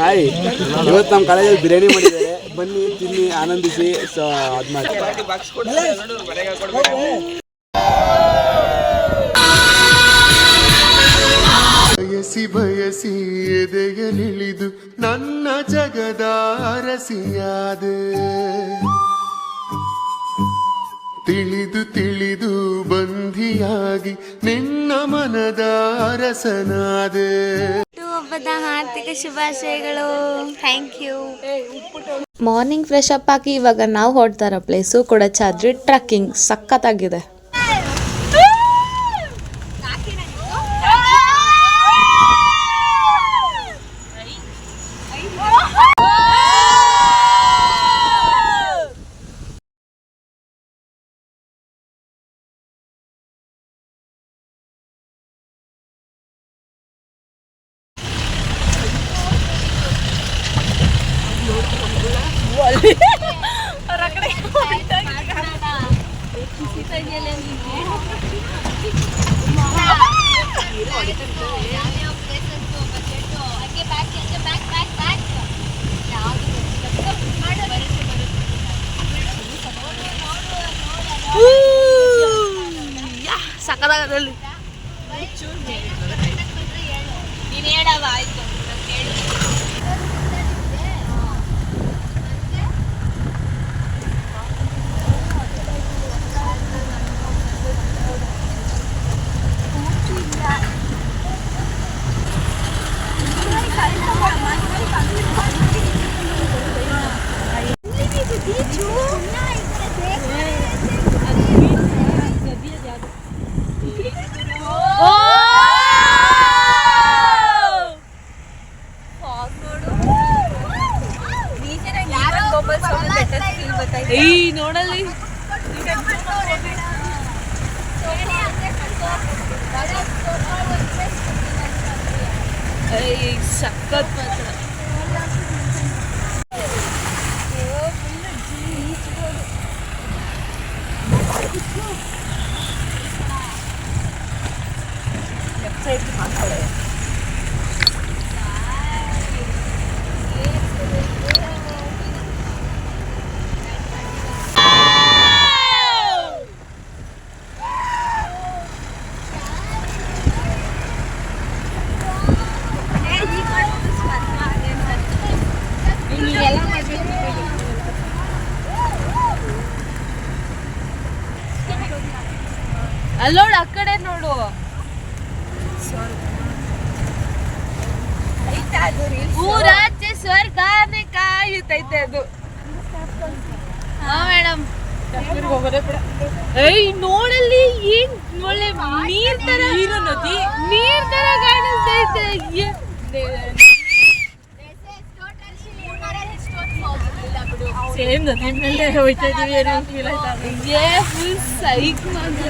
Hi, ಇವತ್ತು ನಮ್ಮ ಕಾಲೇಜಲ್ಲಿ ಬಿರಿಯಾನಿ ಮಾಡಿದ್ದಾರೆ, ಬನ್ನಿ ತಿನ್ನಿ ಆನಂದಿಸಿ. ಸೊ ಅದು ಮಾಡಿ ಬಯಸಿ ಬಯಸಿ ಎದೆಯಲಿಳಿದು ನನ್ನ ಜಗದ ಅರಸಿಯಾದೆ, ತಿಳಿದು ತಿಳಿದು ಬಂಧಿಯಾಗಿ ನಿನ್ನ ಮನದ ಅರಸನಾದೆ. ಹಬ್ಬದ ಹಾರ್ದಿಕ ಶುಭಾಶಯಗಳು. Thank you. Morning fresh up ಆಗಿ ಇವಾಗ ನಾವು ಹೊರಡ್ತಾ ಇರೋ ಪ್ಲೇಸು ಕೊಡಚಾದ್ರಿ ಟ್ರಕ್ಕಿಂಗ್. ಸಖತ್ತಾಗಿದೆ. ಸಕ್ಕದಾಗದಲ್ಲಿ ನೀನು ಹೇಳವ. ಆಯ್ತು ನೋಡಲ್ಲಿ ಸಖತ್ ಮಾತ್ರ. ಅಲ್ಲೋಡು, ಆ ಕಡೆ ನೋಡು. ರಾಜ್ಯ ಸ್ವರ್ಗಾನೆ ಕಾಯುತ್ತೈತೆ ಅದು. ಹಾ ಮೇಡಮ್. ನೋಡಲ್ಲಿ ಏನ್ ಒಳ್ಳೆ ನೀರ್ ತರ ಕಾಣಿಸ್ತೈತೆ. ಸೇಮ್ ನದಿ ಮೇಲೆ ಹೋಯ್ತಾ ಇದೀವಿ ಏನೋ ಫೀಲ್ ಆಯ್ತಾ. ಫುಲ್ ಸೈಕ್ ಮಾತ್ರ.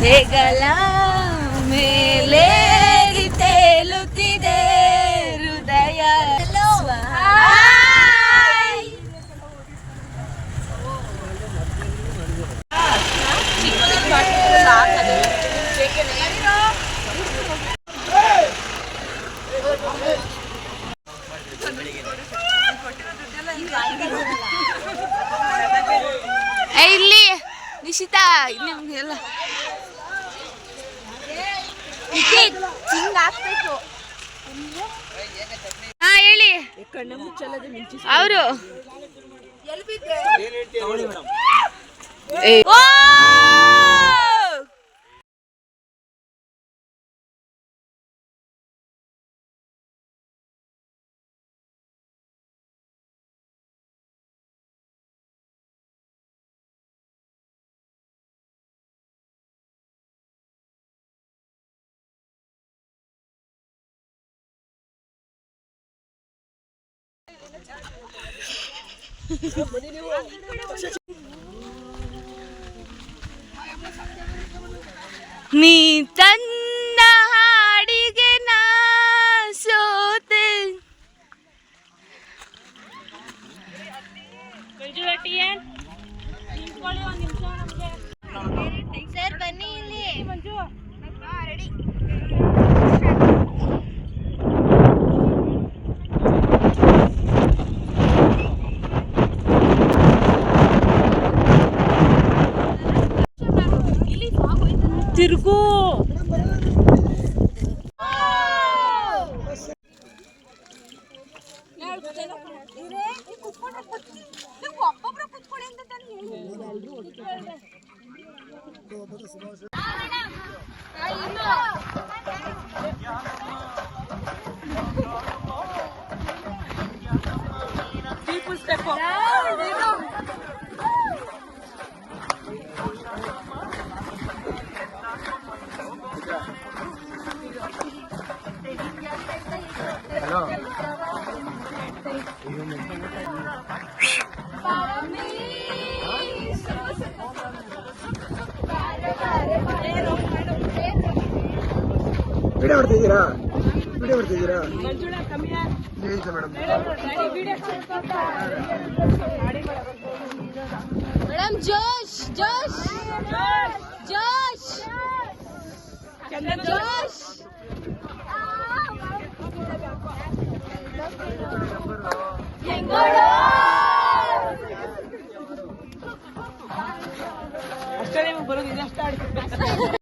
ಹೇಗಲ ಮೇಲೆ ತೇಲುತ್ತಿದೆ ಹೃದಯ. ಇಲ್ಲಿ ನಿಶಿತಾ ನಿಮ್ಗೆಲ್ಲ ಹಿಂಗಾಗ್ಬೇಕು. ಹಾ ಹೇಳಿ. ಅವರು ನೀ ತಂದ ಹಾಡಿಗೆ ನಾ ಸೋತೆ. ಸರ್ ಬನ್ನಿ ಇಲ್ಲಿ. ಒಬ್ಬೊಬ್ರು ಕುತ್ಕೊಳ್ಳಿ ಅಂತ people step up. Hello. Video ಮಾಡ್ತಿದ್ದೀರಾ? ಮೇಡಮ್ ಜೋಶ್ ಜೋಶ್ ಜೋಶ್ ಜೋಶ್ ಅಷ್ಟೇ ನಿಮಗೆ ಬರೋದು ಇನ್ನಷ್ಟು ಆಡ್ತಿರ್ಬೇಕು.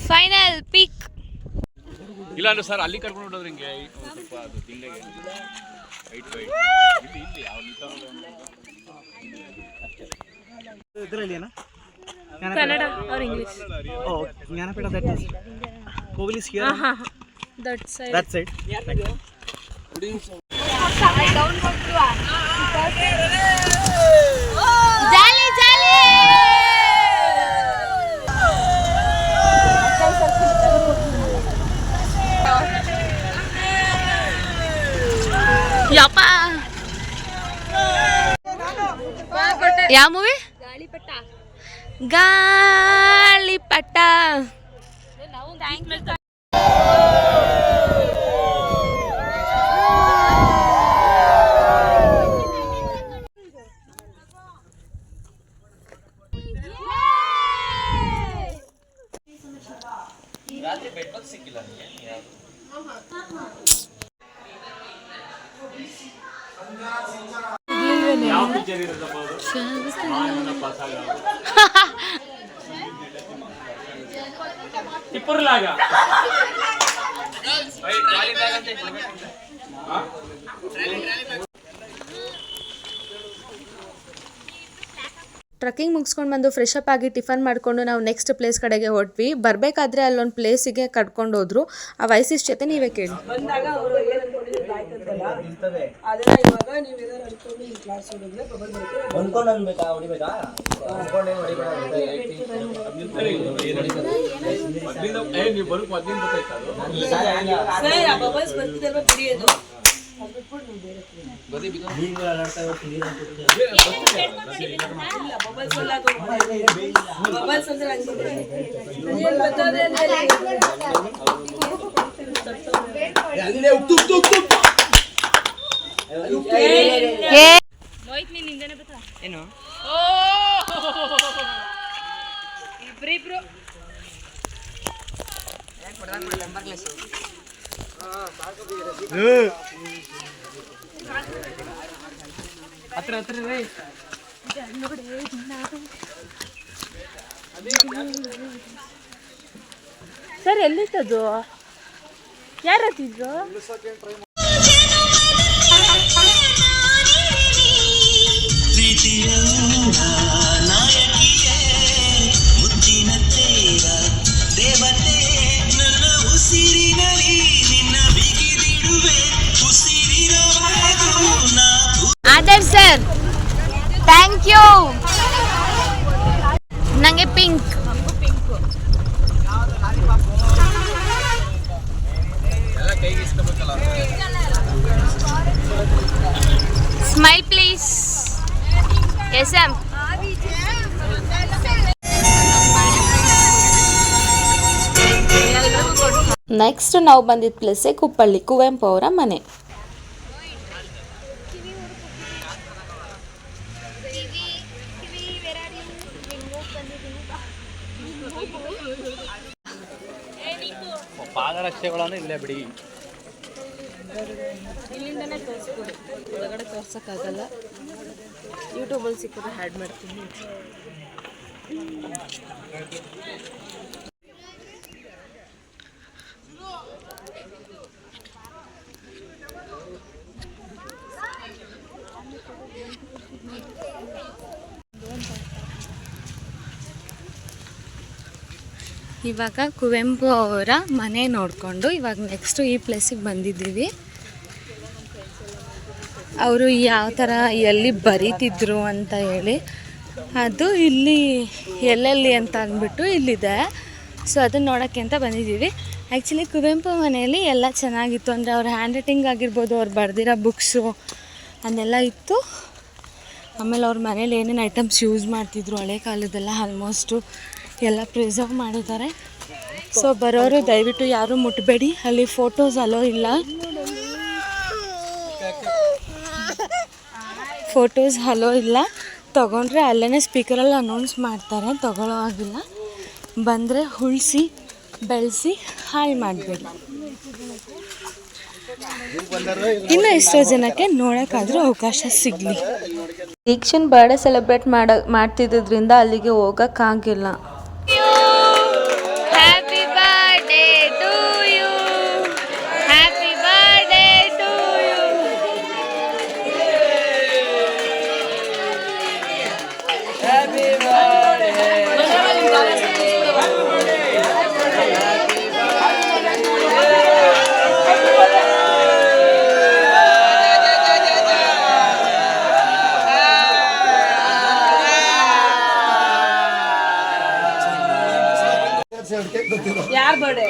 ಫೈನಲ್ ಪಿಕ್ ಇಲ್ಲ ಅಂದ್ರೆ ಸರ್ ಅಲ್ಲಿ ಕರ್ಕೊಂಡು ಹೋದ್ರೆ ಹಿಂಗೆ ಸ್ವಲ್ಪ ಅದು ತಿಂಡೆಗೆ ವೈಟ್ ಇಲ್ಲಿ ಇಲ್ಲಿ ಇದರಲ್ಲಿ ಕನ್ನಡ ಆರ್ ಇಂಗ್ಲಿಷ್ ಓ ಜ್ಞಾನಪೀಠ ದಟ್ ಇಸ್ ಕೋವಿಲ್ is here that side jolly jolly ಯಪ್ಪ ಯಾವ ಮೂವಿ ಗಾಳಿಪಟ ರಾತ್ರಿ ಬೆಡ್ ಬಗ್ ಸಿಕ್ಕಿಲ್ಲ ಯಾವ ಪಿಕ್ಚರ್ ಇರುತ್ತಪ್ಪ ಟಿಪ್ಪುರ್ಲಾಗ ಟ್ರಕ್ಕಿಂಗ್ ಮುಗಿಸ್ಕೊಂಡು ಬಂದು ಫ್ರೆಶ್ ಅಪ್ ಆಗಿ ಟಿಫನ್ ಮಾಡಿಕೊಂಡು ನಾವು ನೆಕ್ಸ್ಟ್ ಪ್ಲೇಸ್ ಕಡೆಗೆ ಹೊರಟ್ವಿ. ಬರಬೇಕಾದ್ರೆ ಅಲ್ಲೊಂದು ಪ್ಲೇಸಿಗೆ ಕರ್ಕೊಂಡು ಹೋದ್ರು. ಆ ವಯಸ್ಸಿನ ಜೊತೆ ನೀವೇ ಕೇಳಿ. ಬಂದಾಗ ಅವರು ಏನು ಅನ್ಕೊಂಡಿದ್ರು ಆಯ್ತಂತಲ್ಲ ಅದನ್ನ ಇವಾಗ ನೀವು ಏನಾರು ಅನ್ಕೊಂಡು ಈ ಕ್ಲಾಸ್ ಹೊಡಿದ್ರೆ ಬಬಲ್ ಬರುತ್ತೆ ಅನ್ಕೊಂಡು ಅನ್ಬೇಕಾ ಹೊಡಿಬೇಕಾ ಅನ್ಕೊಂಡೇ ಹೊಡಿಬೇಡ ನೀವು ಬರೋಕ್ ಮೊದ್ಲಿಂದ ಗೊತ್ತಾಯ್ತು ಅದು ಸರ್ ಆ ಬಬಲ್ಸ್ ಬರ್ತಿದಲ್ವ ಬಿಡಿಯೋದು ಅದು ಬಿಟ್ಬಿಟ್ಟು ನೀವು ಬೇರೆ ಇಲ್ಲ ಬಬಲ್ಸ್ ಎಲ್ಲ ಬಬಲ್ಸ್ ಅಂದ್ರೆ ಹಂಗಿದೆ ಏನು ಬರ್ತದೆ ಅಂದ್ರೆ ಮೋಹಿತ್ ನೀನ್ ಹಿಂದೆನೆ ಬತ್ತಾ ಏನು ಇಬ್ರಿಬ್ರು ಹತ್ರ ರೀ ಸರ್ ಎಲ್ಲಿತ್ತದು ಯಾರು ಹತ್ತಿದ್ರು ಆದರ್ ಸರ್ ಥ್ಯಾಂಕ್ ಯು. ನಂಗೆ ಪಿಂಕ್ SM. ನೆಕ್ಸ್ಟ್ ನಾವು ಬಂದಿದ್ದ ಪ್ಲೇಸೇ ಕುಪ್ಪಳ್ಳಿ, ಕುವೆಂಪು ಅವರ ಮನೆ. ಪಾದರಕ್ಷೆಗಳನ್ನು ಇಲ್ಲೇ ಬಿಡಿ. ಇಲ್ಲಿಂದನೇ ತೋರಿಸ್ಕೊಡಿ, ಒಳಗಡೆ ತೋರ್ಸೋಕ್ಕಾಗಲ್ಲ. ಯೂಟ್ಯೂಬಲ್ಲಿ ಸಿಕ್ಕಿದ್ರೆ ಹ್ಯಾಡ್ ಮಾಡ್ತೀನಿ. ಇವಾಗ ಕುವೆಂಪು ಅವರ ಮನೆ ನೋಡಿಕೊಂಡು ಇವಾಗ ನೆಕ್ಸ್ಟು ಈ ಪ್ಲೇಸಿಗೆ ಬಂದಿದ್ದೀವಿ. ಅವರು ಯಾವ ಥರ ಎಲ್ಲಿ ಬರೀತಿದ್ರು ಅಂತ ಹೇಳಿ ಅದು ಇಲ್ಲಿ ಎಲ್ಲೆಲ್ಲಿ ಅಂತ ಅಂದ್ಬಿಟ್ಟು ಇಲ್ಲಿದೆ. ಸೊ ಅದನ್ನು ನೋಡೋಕ್ಕೆ ಅಂತ ಬಂದಿದ್ದೀವಿ. ಆ್ಯಕ್ಚುಲಿ ಕುವೆಂಪು ಮನೆಯಲ್ಲಿ ಎಲ್ಲ ಚೆನ್ನಾಗಿತ್ತು. ಅಂದರೆ ಅವ್ರ ಹ್ಯಾಂಡ್ ರೈಟಿಂಗ್ ಆಗಿರ್ಬೋದು, ಅವ್ರು ಬರೆದಿರೋ ಬುಕ್ಸು ಅದನ್ನೆಲ್ಲ ಇತ್ತು. ಆಮೇಲೆ ಅವ್ರ ಮನೇಲಿ ಏನೇನು ಐಟಮ್ಸ್ ಯೂಸ್ ಮಾಡ್ತಿದ್ರು ಹಳೆ ಕಾಲದೆಲ್ಲ ಆಲ್ಮೋಸ್ಟು ಎಲ್ಲ ಪ್ರಿಸರ್ವ್ ಮಾಡಿದ್ದಾರೆ. ಸೊ ಬರೋರು ದಯವಿಟ್ಟು ಯಾರೂ ಮುಟ್ಟಬೇಡಿ, ಅಲ್ಲಿ ಫೋಟೋಸ್ ಅಲೋ ಇಲ್ಲ. ಫೋಟೋಸ್ ಹಲೋ ಇಲ್ಲ. ತೊಗೊಂಡ್ರೆ ಅಲ್ಲೇ ಸ್ಪೀಕರಲ್ಲಿ ಅನೌನ್ಸ್ ಮಾಡ್ತಾರೆ, ತೊಗೊಳ್ಳೋ ಆಗಿಲ್ಲ. ಬಂದರೆ ಉಳಿಸಿ ಬೆಳೆಸಿ ಹಾಳು ಮಾಡಬೇಡಿ. ಇನ್ನು ಎಷ್ಟೋ ಜನಕ್ಕೆ ನೋಡೋಕ್ಕಾದ್ರೂ ಅವಕಾಶ ಸಿಗಲಿ. ದೀಕ್ಷನ್ ಬರ್ಡೇ ಸೆಲೆಬ್ರೇಟ್ ಮಾಡ್ತಿದ್ದರಿಂದ ಅಲ್ಲಿಗೆ ಹೋಗೋಕ್ಕಾಗಿಲ್ಲ. Happy birthday to you, happy birthday to you. ಯಾರ್ ಬರ್ಡೇ?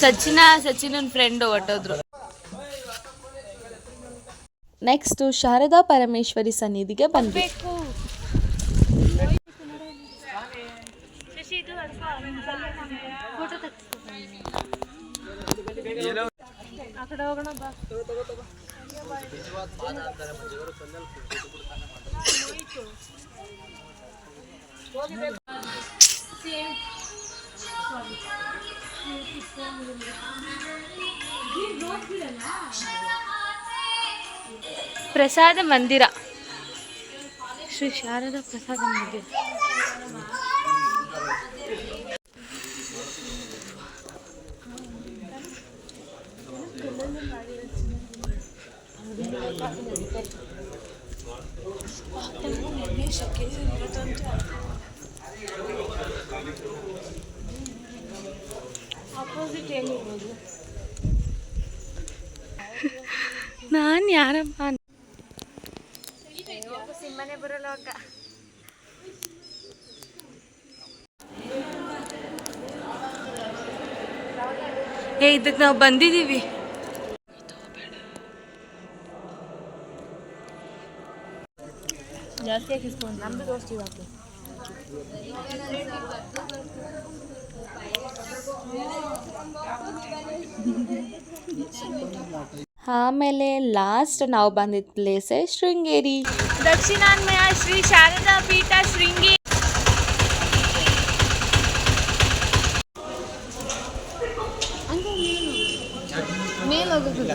ನೆಕ್ಸ್ಟ್ ಸಚಿನನ್ ಫ್ರೆಂಡ್ ಹೊಟ್ಟೋದ್ರು. ನೆಕ್ಸ್ಟು ಶಾರದಾ ಪರಮೇಶ್ವರಿ ಸನ್ನಿಧಿಗೆ ಬಂದ್ವಿ. ಪ್ರಸಾದ ಮಂದಿರ, ಶ್ರೀ ಶಾರದಾ ಪ್ರಸಾದ ಮಂದಿರ. ನಾನು ಯಾರಪ್ಪ ಸಿಂಹನೇ ಬರಲ್ಲ ಅಕ್ಕ. ಇದಕ್ಕೆ ನಾವು ಬಂದಿದ್ದೀವಿ. ಜಾಸ್ತಿ ಹಾಕಿಸ್ಕೊಂಡು ನಮ್ಮದು ದೋಸ್ತಿ ಹಾಕಿ. ಆಮೇಲೆ ಲಾಸ್ಟ್ ನಾವು ಬಂದಿದ್ದ ಪ್ಲೇಸೇ ಶೃಂಗೇರಿ. ದಕ್ಷಿಣಾನ್ಮಯ ಶ್ರೀ ಶಾರದಾ ಪೀಠ ಶೃಂಗೇರಿ. ಮೇಲೆ ಹೋಗೋದಿಲ್ಲ.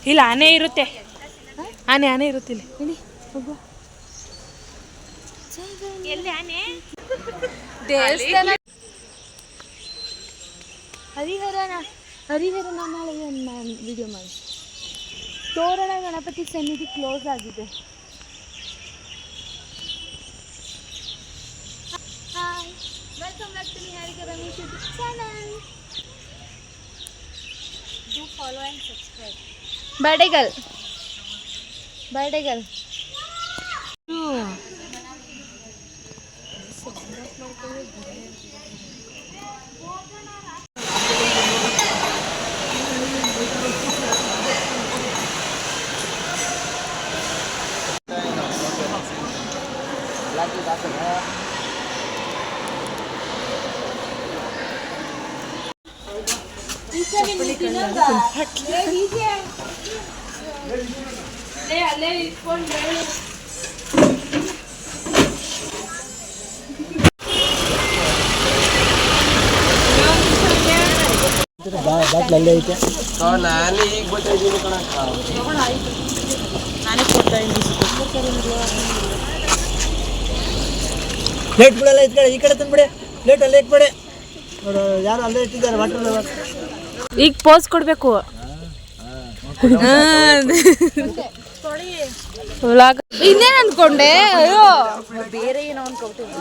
ಇಲ್ಲ ಆನೆ ಇರುತ್ತೆ, ಆನೆ ಇರುತ್ತೆ ಇಲ್ಲಿ. ದೇವಸ್ಥಾನ ಹರಿಹರ ನಾಳೆ ವಿಡಿಯೋ ಮಾಡಿ. ತೋರಣ ಗಣಪತಿ ಸನ್ನಿಧಿ ಕ್ಲೋಸ್ ಆಗಿದೆ. Hi, welcome back to Niharika Ramesh YouTube channel. Do follow and subscribe. Birthday girl ಅಲ್ಲೇ ಇಟ್ಕೊಂಡು ಬಾಟ್ಲಲ್ಲೇ ಐತೆ. ನಾನು ಈಗ ಬರ್ತಾ ಇದ್ದೀನಿ ಕಣ. ಪ್ಲೇಟ್ ಬಿಡಲ್ಲ ಈ ಕಡೆ ತಂದ್ಬಿಡಿ. ಪ್ಲೇಟ್ ಅಲ್ಲೇ ಇಟ್ಬಿಡಿ. ನೋಡು ಯಾರು ಅಲ್ಲೇ ಇಟ್ಟಿದ್ದಾರೆ ವಾಟರ್. ಈಗ ಪೋಸ್ ಕೊಡಬೇಕು. ಇನ್ನೇನು ಅನ್ಕೊಂಡೆ? ಅಯ್ಯೋ ಬೇರೆ ಏನೋ ಅನ್ಕೊಳ್ತೀನಿ.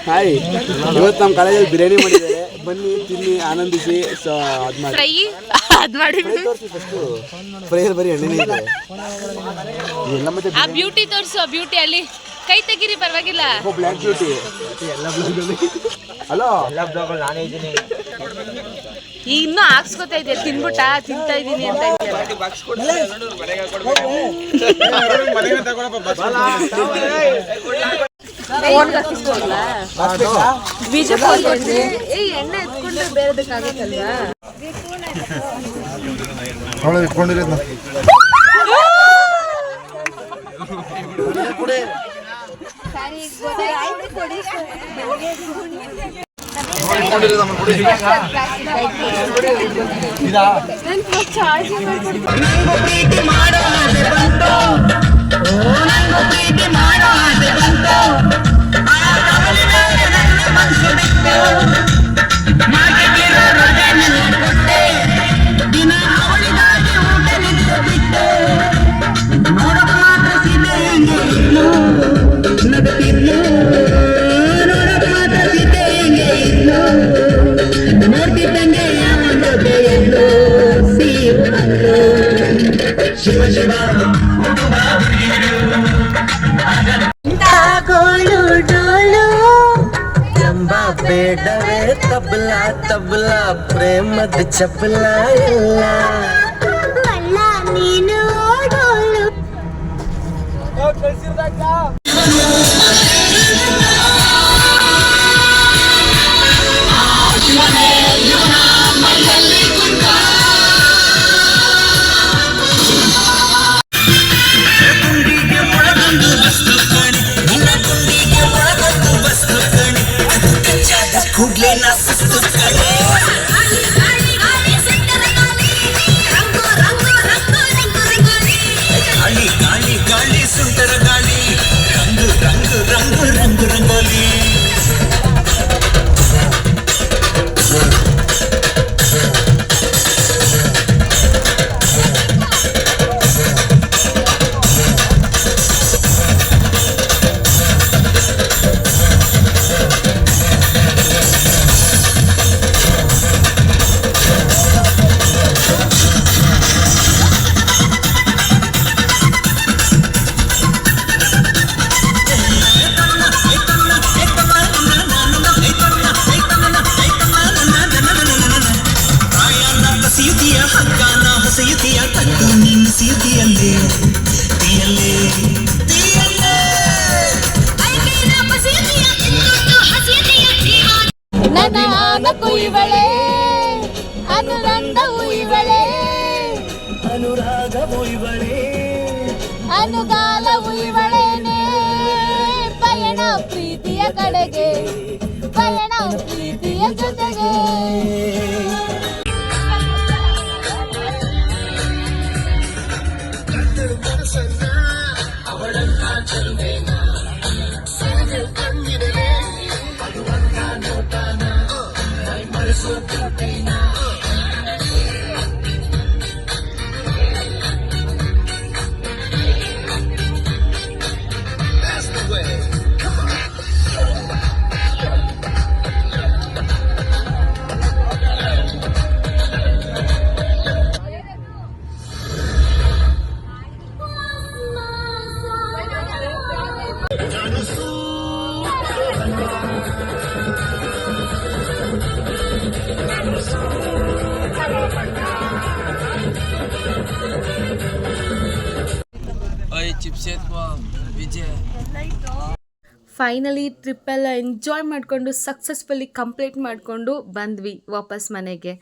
ಹಾಯ್, ಇವತ್ತು ನಮ್ಮ ಕಾಲೇಜಲ್ಲಿ ಬಿರಿಯಾನಿ ಮಾಡಿದ್ದಾರೆ, ಬನ್ನಿ ತಿನ್ನಿ ಆನಂದಿಸಿ. ಸೊ ಅದು ಮಾಡಿ ಫ್ರೈಯಲ್ಲಿ ಬರೀ ಎಣ್ಣೆನೇ ಇದೆ ಎಲ್ಲ. ಮತ್ತೆ ಆ ಬ್ಯೂಟಿ ತೋರಿಸು, ಬ್ಯೂಟಿ ಅಲ್ಲಿ ಕೈ ತೆಗೀರಿ ಪರವಾಗಿಲ್ಲ. ಬ್ಲ್ಯಾಕ್ ಬ್ಯೂಟಿ ಎಲ್ಲ ಬ್ಲಾಗಲ್ಲಿ. ಹಲೋ, ಎಲ್ಲ ಬ್ಲಾಗಲ್ಲಿ ನಾನೇ ಇದ್ದೀನಿ. ಈಗ ಇನ್ನೂ ಹಾಕ್ಸ್ಕೊತಾ ಇದೆ, ತಿಂತಾ ಇದೀನಿ ಅಂತ ಎಣ್ಣೆ ಎತ್ಕೊಂಡ್ರೆ ಬೇರೆದಕ್ಕಾಗತ್ತಲ್ವಾ? ಇಟ್ಕೊಂಡಿರೋದು ಬೇಡವೇ ತಬಲಾ ತಬಲಾ ಪ್ರೇಮದ ಚಪಲ ಎಲ್ಲ ನೀನು ಕೂಡ್ಲೆ ಗಾಳಿ ಗಾಳಿ ಗಾಳಿ ಸುಂಟರ ಗಾಳಿ ರಂಗು ರಂಗು ರಂಗು ರಂಗು ರಂಗೋಲಿ. ಅನುರಾಗ ಮೀನುಗಾಲ ಉಯ್ವಳೇನೆ ಪಯಣ ಪ್ರೀತಿಯ ಕಡೆಗೆ ಪಯಣ ಪ್ರೀತಿಯ ಜೊತೆಗೆ. ಫೈನಲಿ ಟ್ರಿಪ್ಪೆಲ್ಲ ಎಂಜಾಯ್ ಮಾಡಿಕೊಂಡು ಸಕ್ಸಸ್ಫುಲಿ ಕಂಪ್ಲೀಟ್ ಮಾಡಿಕೊಂಡು ಬಂದ್ವಿ ವಾಪಸ್ ಮನೆಗೆ.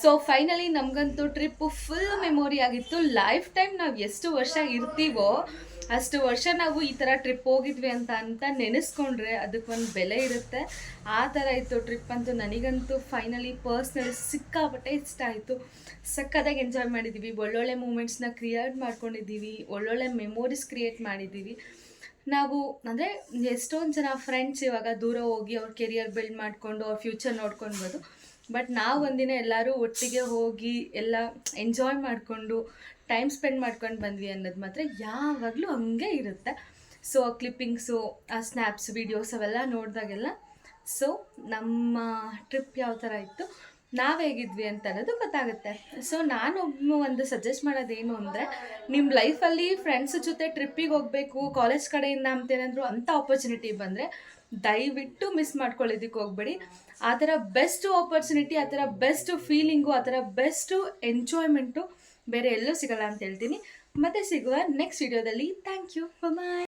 ಸೊ ಫೈನಲಿ ನಮಗಂತೂ ಟ್ರಿಪ್ಪು ಫುಲ್ ಮೆಮೊರಿ ಆಗಿತ್ತು. ಲೈಫ್ ಟೈಮ್ ನಾವು ಎಷ್ಟು ವರ್ಷ ಇರ್ತೀವೋ ಅಷ್ಟು ವರ್ಷ ನಾವು ಈ ಥರ ಟ್ರಿಪ್ ಹೋಗಿದ್ವಿ ಅಂತ ನೆನೆಸ್ಕೊಂಡ್ರೆ ಅದಕ್ಕೊಂದು ಬೆಲೆ ಇರುತ್ತೆ. ಆ ಥರ ಇತ್ತು ಟ್ರಿಪ್ ಅಂತೂ. ನನಗಂತೂ ಫೈನಲಿ ಪರ್ಸ್ನಲಿ ಸಿಕ್ಕಾಪಟ್ಟೆ ಇಷ್ಟ ಆಯಿತು. ಸಕ್ಕತ್ತಾಗಿ ಎಂಜಾಯ್ ಮಾಡಿದ್ದೀವಿ. ಒಳ್ಳೊಳ್ಳೆ ಮೂಮೆಂಟ್ಸ್ನ ಕ್ರಿಯೇಟ್ ಮಾಡ್ಕೊಂಡಿದ್ದೀವಿ. ಒಳ್ಳೊಳ್ಳೆ ಮೆಮೊರೀಸ್ ಕ್ರಿಯೇಟ್ ಮಾಡಿದ್ದೀವಿ. ನಾವು ಅಂದರೆ ಎಷ್ಟೊಂದು ಜನ ಫ್ರೆಂಡ್ಸ್ ಇವಾಗ ದೂರ ಹೋಗಿ ಅವ್ರ ಕೆರಿಯರ್ ಬಿಲ್ಡ್ ಮಾಡಿಕೊಂಡು ಅವ್ರ ಫ್ಯೂಚರ್ ನೋಡ್ಕೊಳ್ಬೋದು. ಬಟ್ ನಾವು ಒಂದಿನ ಎಲ್ಲರೂ ಒಟ್ಟಿಗೆ ಹೋಗಿ ಎಲ್ಲ ಎಂಜಾಯ್ ಮಾಡಿಕೊಂಡು ಟೈಮ್ ಸ್ಪೆಂಡ್ ಮಾಡ್ಕೊಂಡು ಬಂದ್ವಿ ಅನ್ನೋದು ಮಾತ್ರ ಯಾವಾಗಲೂ ಹಂಗೆ ಇರುತ್ತೆ. ಸೊ ಆ ಕ್ಲಿಪ್ಪಿಂಗ್ಸು, ಆ ಸ್ನ್ಯಾಪ್ಸ್, ವೀಡಿಯೋಸ್ ಅವೆಲ್ಲ ನೋಡಿದಾಗೆಲ್ಲ ಸೊ ನಮ್ಮ ಟ್ರಿಪ್ ಯಾವ ಥರ ಇತ್ತು, ನಾವು ಹೇಗಿದ್ವಿ ಅಂತ ಅನ್ನೋದು ಗೊತ್ತಾಗುತ್ತೆ. ಸೊ ನಾನು ಒಂದು ಸಜೆಸ್ಟ್ ಮಾಡೋದೇನು ಅಂದರೆ, ನಿಮ್ಮ ಲೈಫಲ್ಲಿ ಫ್ರೆಂಡ್ಸ್ ಜೊತೆ ಟ್ರಿಪ್ಪಿಗೆ ಹೋಗಬೇಕು ಕಾಲೇಜ್ ಕಡೆಯಿಂದ ಅಂತೇನಾದರೂ ಅಂಥ ಆಪರ್ಚುನಿಟಿ ಬಂದರೆ ದಯವಿಟ್ಟು ಮಿಸ್ ಮಾಡ್ಕೊಳ್ಳೋದಕ್ಕೆ ಹೋಗ್ಬೇಡಿ. ಆ ಥರ ಬೆಸ್ಟ್ ಆಪರ್ಚುನಿಟಿ, ಆ ಥರ ಬೆಸ್ಟ್ ಫೀಲಿಂಗು, ಆ ಥರ ಬೆಸ್ಟು ಎಂಜಾಯ್ಮೆಂಟು ಬೇರೆ ಎಲ್ಲೂ ಸಿಗಲ್ಲ ಅಂತ ಹೇಳ್ತೀನಿ. ಮತ್ತೆ ಸಿಗುವ ನೆಕ್ಸ್ಟ್ ವಿಡಿಯೋದಲ್ಲಿ. Thank you, bye.